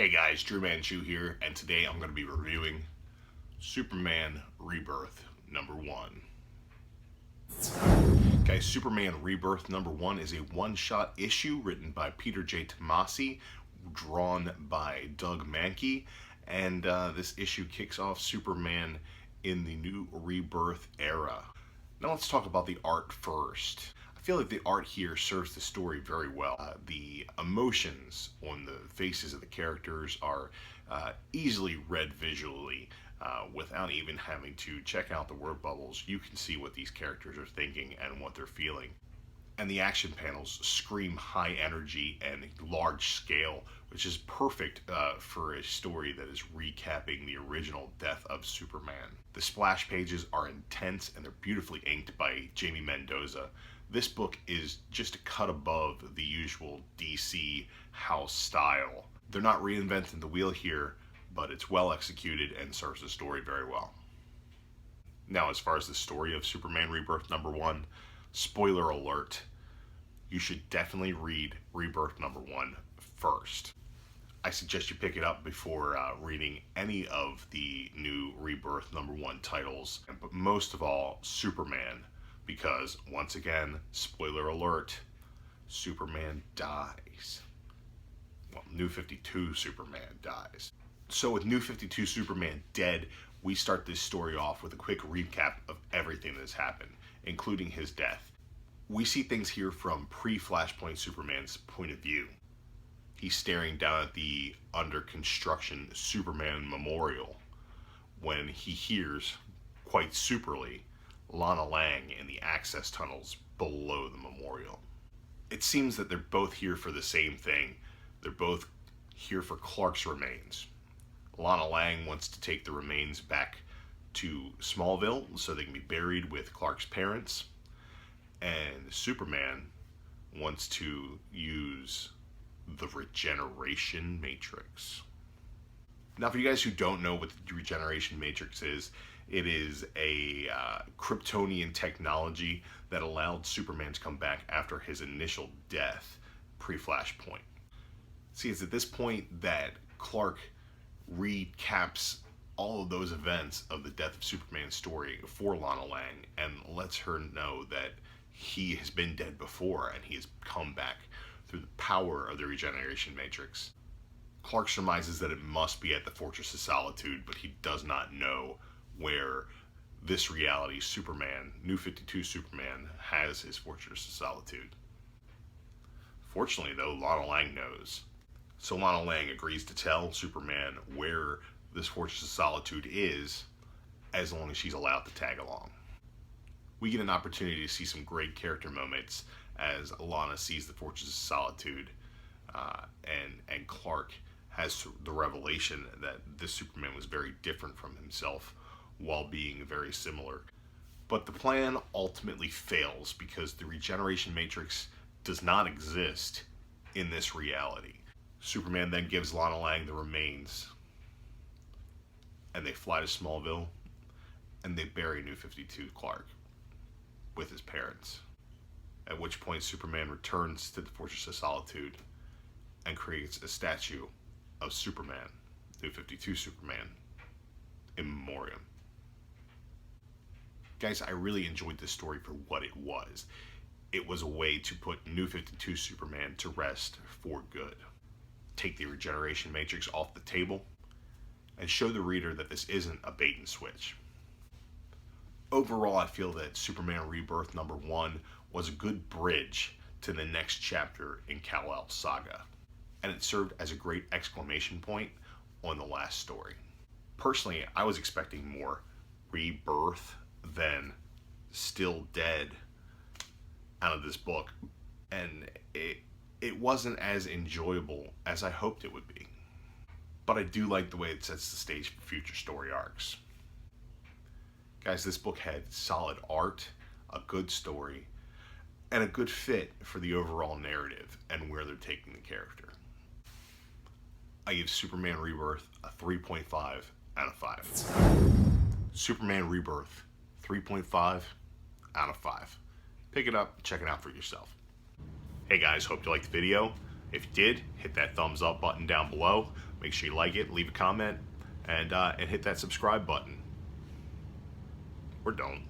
Hey guys, DruManchu here, and today I'm going to be reviewing Superman Rebirth #1. Guys, Superman Rebirth #1 is a one-shot issue written by Peter J. Tomasi, drawn by DruManchu, and this issue kicks off Superman in the new Rebirth era. Now let's talk about the art first. I feel like the art here serves the story very well. The emotions on the faces of the characters are easily read visually without even having to check out the word bubbles. You can see what these characters are thinking and what they're feeling. And the action panels scream high energy and large scale, which is perfect for a story that is recapping the original death of Superman. The splash pages are intense and they're beautifully inked by Jamie Mendoza. This book is just a cut above the usual DC house style. They're not reinventing the wheel here, but it's well executed and serves the story very well. Now, as far as the story of Superman Rebirth #1, spoiler alert, you should definitely read Rebirth #1 first. I suggest you pick it up before reading any of the new Rebirth #1 titles, but most of all, Superman. Because, once again, spoiler alert, Superman dies. Well, New 52 Superman dies. So with New 52 Superman dead, we start this story off with a quick recap of everything that's happened, including his death. We see things here from pre-Flashpoint Superman's point of view. He's staring down at the under construction Superman Memorial when he hears, quite superly, Lana Lang in the access tunnels below the memorial. It seems that they're both here for the same thing. They're both here for Clark's remains. Lana Lang wants to take the remains back to Smallville so they can be buried with Clark's parents. And Superman wants to use the regeneration matrix. Now, for you guys who don't know what the regeneration matrix is, it is a Kryptonian technology that allowed Superman to come back after his initial death, pre-Flashpoint. See, it's at this point that Clark recaps all of those events of the death of Superman's story for Lana Lang and lets her know that he has been dead before and he has come back through the power of the regeneration matrix. Clark surmises that it must be at the Fortress of Solitude, but he does not know where this reality Superman, New 52 Superman, has his Fortress of Solitude. Fortunately though, Lana Lang knows. So Lana Lang agrees to tell Superman where this Fortress of Solitude is, as long as she's allowed to tag along. We get an opportunity to see some great character moments as Lana sees the Fortress of Solitude, and Clark has the revelation that this Superman was very different from himself while being very similar. But the plan ultimately fails because the regeneration matrix does not exist in this reality. Superman then gives Lana Lang the remains and they fly to Smallville and they bury New 52 Clark with his parents. At which point Superman returns to the Fortress of Solitude and creates a statue of Superman, New 52 Superman, in memoriam. Guys, I really enjoyed this story for what it was. It was a way to put New 52 Superman to rest for good. Take the regeneration matrix off the table and show the reader that this isn't a bait and switch. Overall, I feel that Superman Rebirth #1 was a good bridge to the next chapter in Kal-El's saga, and it served as a great exclamation point on the last story. Personally, I was expecting more rebirth than still dead out of this book, and it wasn't as enjoyable as I hoped it would be. But I do like the way it sets the stage for future story arcs. Guys, this book had solid art, a good story, and a good fit for the overall narrative and where they're taking the character. I give Superman Rebirth a 3.5 out of 5. Superman Rebirth, 3.5 out of 5. Pick it up, check it out for yourself. Hey guys, hope you liked the video. If you did, hit that thumbs up button down below. Make sure you like it, leave a comment, and hit that subscribe button. Or don't.